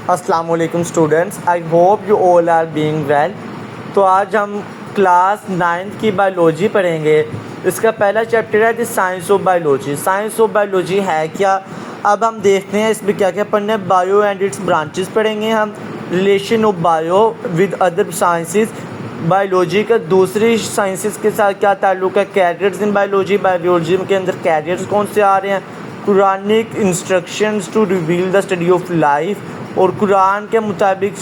अस्सलाम वालेकुम students, I hope you all are being well. तो आज हम क्लास 9th की बायोलॉजी पढ़ेंगे। इसका पहला चैप्टर है the science of biology. Science of biology है क्या, अब हम देखते हैं इसमें क्या क्या पढ़ना है। बायो एंड इट्स ब्रांचेस पढ़ेंगे हम, relation of bio with other sciences, biology का दूसरी साइंसेस के साथ क्या ताल्लुक़ है, कैरियर्स इन बायोलॉजी, बायोलॉजी के अंदर कैरियर्स कौन से आ रहे हैं, Quranic instructions to reveal the study of life, और कुरान के मुताबिक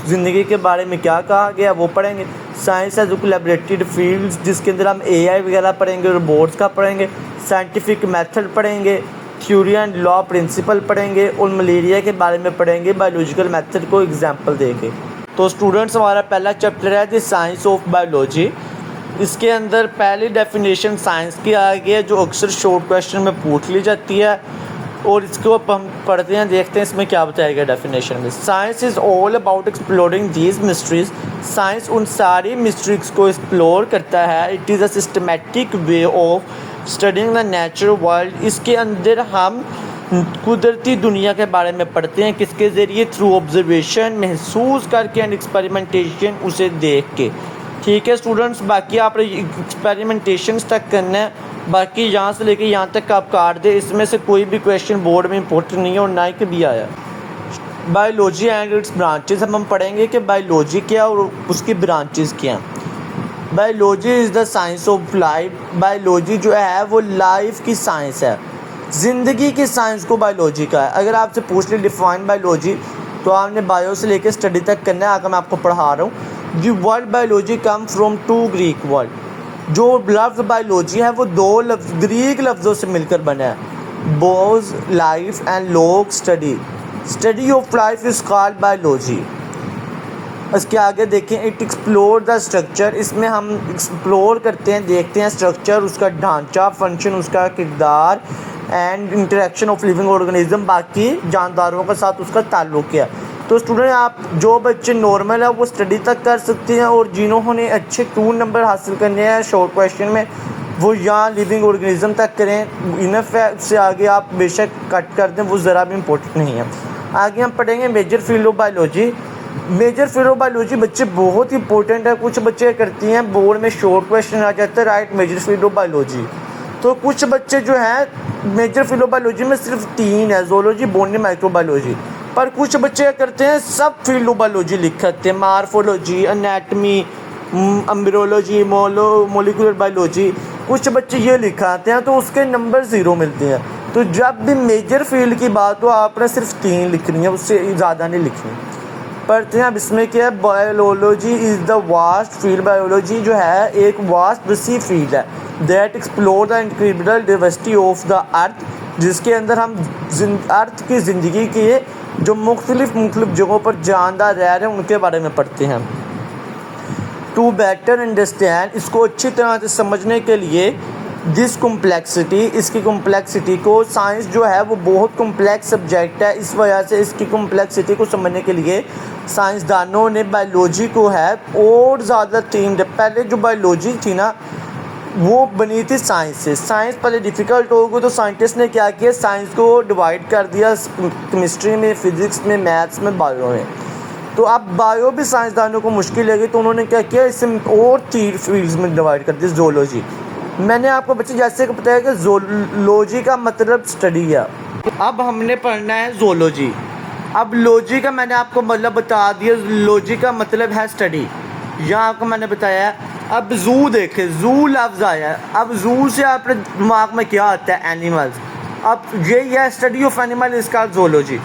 ज़िंदगी के बारे में क्या कहा गया वो पढ़ेंगे। साइंस एज कोलैबोरेटिव फील्ड्स, जिसके अंदर हम एआई वगैरह पढ़ेंगे, रोबोट्स का पढ़ेंगे, साइंटिफिक मेथड पढ़ेंगे, थ्योरी एंड लॉ प्रिंसिपल पढ़ेंगे, और मलेरिया के बारे में पढ़ेंगे बायोलॉजिकल मेथड को एग्जांपल देके। तो स्टूडेंट्स, हमारा पहला चैप्टर है द साइंस ऑफ बायोलॉजी। इसके अंदर पहली डेफिनेशन साइंस की आ गई है जो अक्सर शॉर्ट क्वेश्चन में पूछ ली जाती है, और इसको अब हम पढ़ते हैं, देखते हैं इसमें क्या बताया गया डेफिनेशन में। Science is all about exploring these mysteries. Science उन सारी मिस्ट्रीज को एक्सप्लोर करता है। It is a systematic way of studying the natural world. इसके अंदर हम कुदरती दुनिया के बारे में पढ़ते हैं, किसके ज़रिए, थ्रू ऑब्जर्वेशन, महसूस करके, एंड एक्सपेरिमेंटेशन, उसे देख के। ठीक है स्टूडेंट्स, बाकी आप एक्सपेरिमेंटेशन तक करना है, बाकी यहाँ से लेके यहाँ तक आप काट दे। इसमें से कोई भी क्वेश्चन बोर्ड में इंपॉर्टेंट नहीं है और ना ही कभी आया। बायोलॉजी एंड इट्स ब्रांचेस, हम पढ़ेंगे कि बायोलॉजी क्या और उसकी ब्रांचेस क्या। Biology is the science of life. Biology जो है वो लाइफ की साइंस है, ज़िंदगी की साइंस को बायोलॉजी का है। अगर आपसे पूछ ले डिफाइन बायोलॉजी, तो आपने बायो से लेकर स्टडी तक करना है। आगे मैं आपको पढ़ा रहा हूँ। The word biology come from 2 Greek word. जो लफ्ज़ बायोलॉजी है वो 2 ग्रीक लफ्ज़ों से मिलकर बना है, bios life and logos study. Study of life is called biology. इसके आगे देखें, इट एक्सप्लोर द स्ट्रक्चर। इसमें हम एक्सप्लोर करते हैं, देखते हैं स्ट्रक्चर, उसका ढांचा, फंक्शन, उसका किरदार, and interaction of living organism, बाकी जानदारों के साथ उसका ताल्लुक़ है। तो स्टूडेंट, आप जो बच्चे नॉर्मल है वो स्टडी तक कर सकते हैं, और जिन्होंने अच्छे 2 नंबर हासिल करने हैं शॉर्ट क्वेश्चन में, वो यहाँ लिविंग ऑर्गेनिज्म तक करें। इनफ है, उससे आगे आप बेशक कट कर दें, वो ज़रा भी इम्पोर्टेंट नहीं है। आगे हम पढ़ेंगे major field of biology. Major field of biology बच्चे बहुत इंपॉर्टेंट है। कुछ बच्चे करती हैं, बोर्ड में शॉर्ट क्वेश्चन आ जाता है, right major field of biology. तो कुछ बच्चे जो हैं मेजर फील्ड ऑफ बायोलॉजी में सिर्फ 3 है, ज़ूलॉजी, बॉटनी, माइक्रोबायोलॉजी। पर कुछ बच्चे क्या करते हैं, सब फील्ड ऑफ बायोलॉजी लिखते हैं, morphology, anatomy, embryology, molecular biology. कुछ बच्चे ये लिखाते हैं, तो उसके नंबर 0 मिलते हैं। तो जब भी मेजर फील्ड की बात हो, आपने सिर्फ 3 लिखनी है, उससे ज़्यादा नहीं लिखनी। पढ़ते हैं अब इसमें क्या है। Biology is the vast field. Biology जो है एक वास्ट वसी फील्ड है, that explore the incredible diversity of the earth, जिसके अंदर हम अर्थ की ज़िंदगी के जो मुख्तलिफ जगहों पर जानदार रह रहे हैं उनके बारे में पढ़ते हैं। टू बेटर अंडरस्टैंड, इसको अच्छी तरह से समझने के लिए, दिस कॉम्प्लेक्सिटी, इसकी कॉम्प्लेक्सिटी को, साइंस जो है वो बहुत कॉम्प्लेक्स सब्जेक्ट है, इस वजह से इसकी कॉम्प्लेक्सिटी को समझने के लिए साइंसदानों ने बायोलॉजी को है और ज़्यादा 3 पहले जो बायोलॉजी थी ना वो बनी थी साइंस से। साइंस पहले डिफ़िकल्ट हो गई, तो साइंटिस्ट ने क्या किया, साइंस को डिवाइड कर दिया केमिस्ट्री में, फिज़िक्स में, मैथ्स में, बायो में। तो अब बायो भी साइंसदानों को मुश्किल लगी, तो उन्होंने क्या किया, इसे और 3 फील्ड्स में डिवाइड कर दिया। ज़ूलॉजी, मैंने आपको बच्चे जैसे बताया कि ज़ूलॉजी का मतलब स्टडी है। अब हमने पढ़ना है ज़ूलॉजी। अब लॉजी का मैंने आपको मतलब बता दिया, लॉजी का मतलब है स्टडी, यहाँ आपको मैंने बताया। अब जू देखे, जू लफ्ज़ आया है। अब जू से आपके दिमाग में क्या आता है, एनिमल्स। अब यही है स्टडी ऑफ एनिमल, इसका zoology.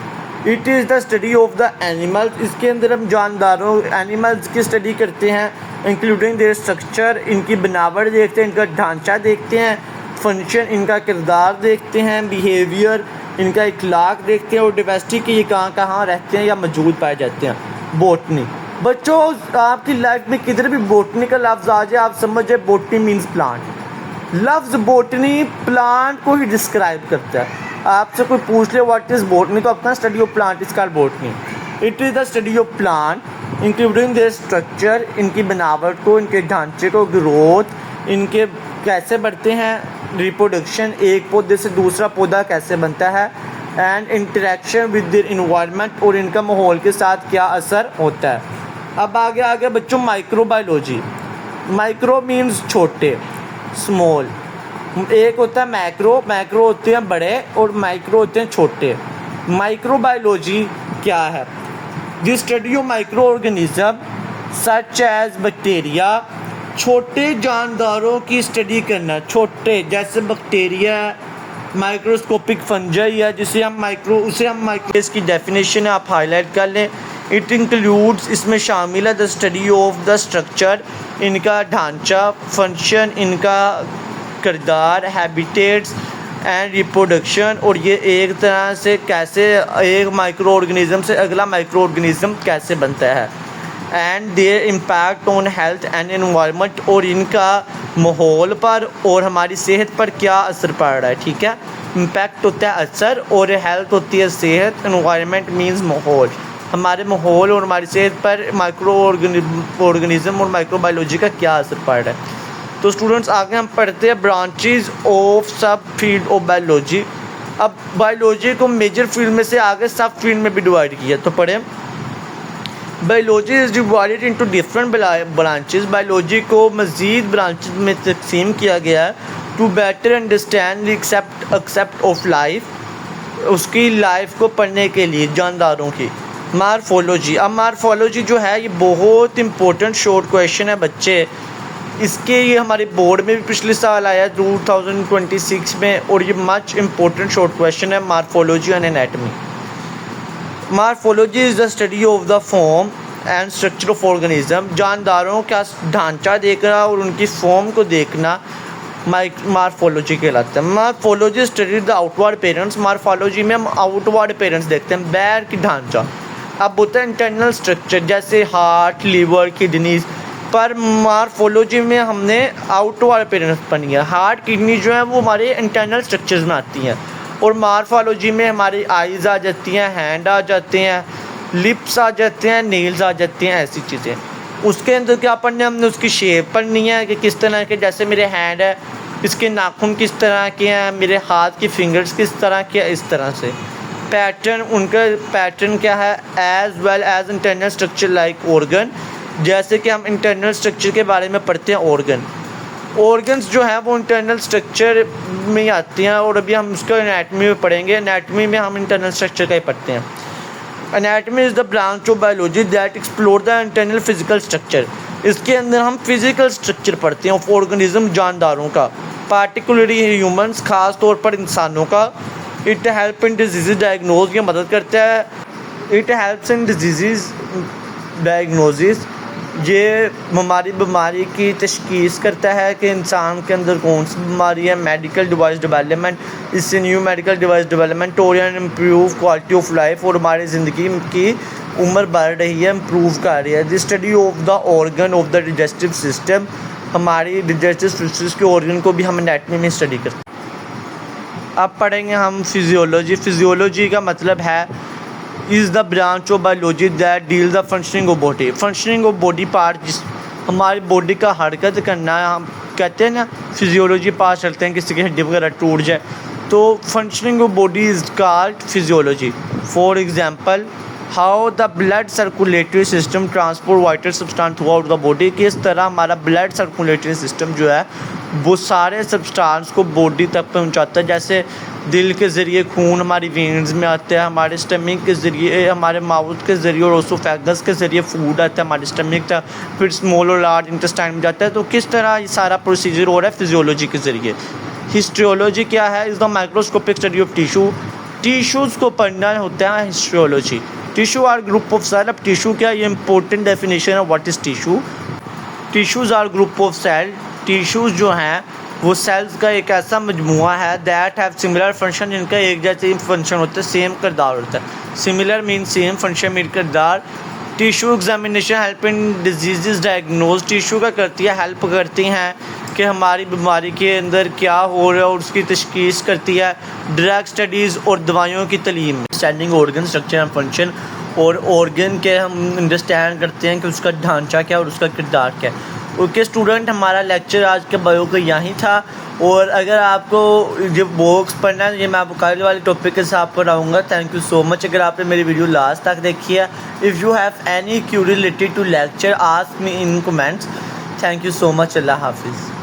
It is the study of the animals. इसके अंदर हम जानदारों एनिमल्स की स्टडी करते हैं, इंक्लूडिंग देयर स्ट्रक्चर, इनकी बनावट देखते हैं, इनका ढांचा देखते हैं, फंक्शन, इनका किरदार देखते हैं, बिहेवियर, इनका इखलाक देखते हैं, और डाइवर्सिटी की ये कहाँ कहाँ रहते हैं या मौजूद पाए जाते हैं। बॉटनी, बच्चों आपकी लाइफ में किधर भी बॉटनी का लफ्ज़ आ जाए, आप समझ जाए बॉटनी मीन्स प्लांट। लफ्ज़ बॉटनी प्लांट को ही डिस्क्राइब करता है। आपसे कोई पूछ ले व्हाट इज़ बॉटनी, तो आपका study of plant is called botany. It is the study of plant including there structure, इनकी बनावट को, इनके ढांचे को, ग्रोथ, इनके कैसे बढ़ते हैं, रिप्रोडक्शन, एक पौधे से दूसरा पौधा कैसे बनता है, and interaction with their environment, और इनका माहौल के साथ क्या असर होता है। अब आगे बच्चों माइक्रोबायोलॉजी। माइक्रो मीन्स छोटे, स्मॉल। एक होता है मैक्रो, मैक्रो होते हैं बड़े और माइक्रो होते हैं छोटे। माइक्रोबायोलॉजी क्या है? The study of micro organism such as bacteria, छोटे जानदारों की स्टडी करना। छोटे जैसे बैक्टीरिया, माइक्रोस्कोपिक फंजाई है जिसे हम माइक्रो, इसकी डेफिनेशन है आप हाईलाइट कर लें। इट इंक्लूड्स, इसमें शामिल है the study of the structure, इनका ढांचा, फंक्शन, इनका किरदार, हैबिटेट्स एंड रिप्रोडक्शन, और ये एक तरह से कैसे एक माइक्रो ऑर्गेनिज्म से अगला माइक्रो ऑर्गेनिज्म कैसे बनता है, and there impact on health and environment, और इनका माहौल पर और हमारी सेहत पर क्या असर पड़ रहा है। ठीक है, इम्पैक्ट होता है असर और हेल्थ होती है सेहत, एनवायरनमेंट मीन्स माहौल, हमारे माहौल और हमारी सेहत पर माइक्रो ऑर्गेनिज्म और माइक्रोबायोलॉजी का क्या असर पड़ रहा है। तो स्टूडेंट्स आगे हम पढ़ते हैं ब्रांचेज ऑफ सब फील्ड ऑफ बायोलॉजी। अब बायोलॉजी को मेजर फील्ड में से आगे सब फील्ड में भी डिवाइड किया, तो पढ़ें। Biology is divided into different branches, biology को मज़ीद ब्रांचेस में तकसीम किया गया है to better understand aspect of life, उसकी लाइफ को पढ़ने के लिए, जानदारों की। मार्फोलॉजी, अब मार्फोलॉजी जो है ये बहुत इंपॉर्टेंट शॉर्ट क्वेश्चन है बच्चे, इसके ये हमारे बोर्ड में भी पिछले साल आया 2026 में, और ये मच इम्पोर्टेंट शॉर्ट क्वेश्चन है। Morphology and anatomy. Morphology is the study of the form and structure of organism, जानदारों का ढांचा देखना और उनकी फॉर्म को देखना मार्फोलॉजी कहलाता है। Morphology study the outward parents, morphology में हम आउटवर्ड पेरेंट्स देखते हैं, बैर की ढांचा। अब होता है इंटरनल स्ट्रक्चर जैसे हार्ट, लीवर, किडनीज, पर मार्फोलॉजी में हमने आउटवर्ड पेरेंट्स पढ़ी है। हार्ट, किडनी जो है वो हमारे इंटरनल स्ट्रक्चर्स में आती हैं, और मार्फोलॉजी में हमारी आइज़ आ जाती हैं, हैंड आ जाते हैं, लिप्स आ जाते हैं, नेल्स आ जाती हैं, ऐसी चीज़ें। उसके अंदर क्या पढ़ना है हमने, उसकी शेप पढ़नी है कि किस तरह के, जैसे मेरे हैंड है इसके नाखून किस तरह के हैं, मेरे हाथ की फिंगर्स किस तरह के, इस तरह से। पैटर्न, उनका पैटर्न क्या है, as well as internal structure like organ, जैसे कि हम इंटरनल स्ट्रक्चर के बारे में पढ़ते हैं ऑर्गन। ऑर्गन्स जो हैं वो इंटरनल स्ट्रक्चर में ही आती हैं, और अभी हम उसको एनाटमी में पढ़ेंगे। एनाटमी में हम इंटरनल स्ट्रक्चर का ही पढ़ते हैं। Anatomy is the branch of biology that explore the internal physical structure, इसके अंदर हम फिजिकल स्ट्रक्चर पढ़ते हैं ऑफ ऑर्गेनिज्म, जानदारों का, पार्टिकुलरली ह्यूमंस, ख़ास तौर पर इंसानों का। It help in disease diagnose, ये मदद करता है। It helps in disease diagnosis, ये हमारी बीमारी की तशखीस करता है कि इंसान के अंदर कौन सी बीमारी है। मेडिकल डिवाइस डेवलपमेंट, इससे न्यू मेडिकल डिवाइस डेवलपमेंट हो रही है, इम्प्रूव क्वालिटी ऑफ लाइफ, और हमारी ज़िंदगी की उम्र बढ़ रही है, इम्प्रूव कर रही है। The study of the organ of the digestive system, हमारी डिजेस्टिव सिस्टम के ऑर्गन को भी हम एनाटमी में स्टडी करते हैं। अब पढ़ेंगे हम फिजियोलॉजी। फिजियोलॉजी का मतलब है is the branch of biology that deal the functioning of body, functioning of body part, जिस हमारी बॉडी का हरकत करना है, हम कहते हैं ना फिजियोलॉजी पास चलते हैं, किसी की हड्डी वगैरह टूट जाए तो functioning of body is called physiology. For example, how the blood circulatory system transport vital substance through out the body, किस तरह हमारा ब्लड सर्कुलेटरी सिस्टम जो है वो सारे सब्सटेंस को बॉडी तक पहुंचाता है। जैसे दिल के ज़रिए खून हमारी वेन्स में आता है, हमारे स्टमक के ज़रिए, हमारे माउथ के ज़रिए और ओसोफेगस के ज़रिए फूड आता है हमारे स्टमक तक, फिर स्मॉल और लार्ज इंटेस्टाइन में जाता है। तो किस तरह ये सारा प्रोसीजर हो रहा है फिजियोलॉजी के ज़रिए। हिस्ट्रियोलॉजी क्या है, is the microscopic study of tissue, tissues को पढ़ना होता है histology. Tissue are group of cell, अब टिशू क्या, ये इंपॉर्टेंट डेफिनेशन है what is tissue. Tissues are group of cell, tissues जो हैं वो सेल्स का एक ऐसा मजमुआ है दैट हैव सिमिलर फंक्शन, जिनका एक जैसे फंक्शन होता है, सेम किरदार होता है। Similar mean same, function mean किरदार। Tissue examination help in disease diagnose, tissue का करती है, हेल्प करती हैं कि हमारी बीमारी के अंदर क्या हो रहा है और उसकी तशखीस करती है। ड्रग स्टडीज़ और दवाइयों की तलीम, standing organ structure and function, और ऑर्गन के हम अंडरस्टैंड करते हैं कि उसका ढांचा क्या और उसका किरदार क्या है। ओके स्टूडेंट, हमारा लेक्चर आज के बायो का यहीं था। और अगर आपको जो बुक्स पढ़ना है, ये मैं आपको कल वाले टॉपिक के साथ पढ़ाऊँगा। थैंक यू सो मच अगर आपने मेरी वीडियो लास्ट तक देखी है। If you have any query related to lecture ask me in comments. Thank you so much. Allah हाफिज़।